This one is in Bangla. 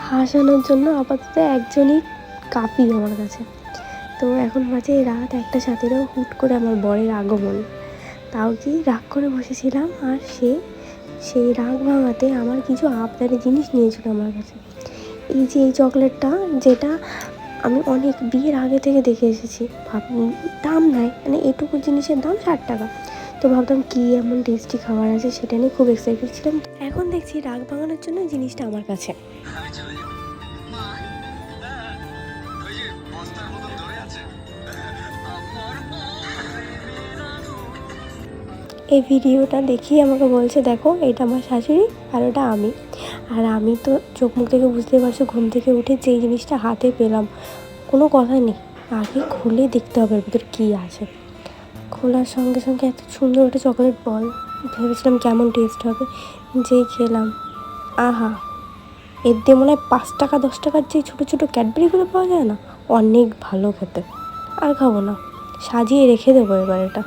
হাসানোর জন্য আপাতত একজনই কাফি আমার কাছে। তো এখন বাজে রাত 1:07, হুট করে আমার বরের আগমন। তাও কি রাগ করে বসেছিলাম, আর সেই রাগ ভাঙাতে আমার কিছু আবদারি জিনিস নিয়েছিল আমার কাছে। এই যে এই চকলেটটা, যেটা আমি অনেক বিয়ের আগে থেকে দেখে এসেছি, দাম নেয় মানে এটুকু জিনিসের দাম 60 টাকা। তো ভাবতাম কী এমন টেস্টি খাবার আছে, সেটা নিয়ে খুব এক্সাইটেড ছিলাম। এখন দেখছি রাগ ভাঙানোর জন্য জিনিসটা আমার কাছে। এই ভিডিওটা দেখিয়ে আমাকে বলছে, দেখো এটা আমার শাশুড়ি আর ওটা আমি। আর আমি তো চোখ মুখ থেকে বুঝতে পারছি, ঘুম থেকে উঠে যেই জিনিসটা হাতে পেলাম, কোনো কথা নেই, আগে খুলে দেখতে হবে এর ভিতর কী আছে। খোলার সঙ্গে সঙ্গে এত সুন্দর একটা চকলেট বল, ভেবেছিলাম কেমন টেস্ট হবে, যেই খেলাম, আহা, এর দিয়ে মনে হয় 5 টাকা 10 টাকার যে ছোটো ছোটো ক্যাডবেরিগুলো পাওয়া যায় না, অনেক ভালো খেতে। আর খাবো না, সাজিয়ে রেখে দেবো এবার এটা।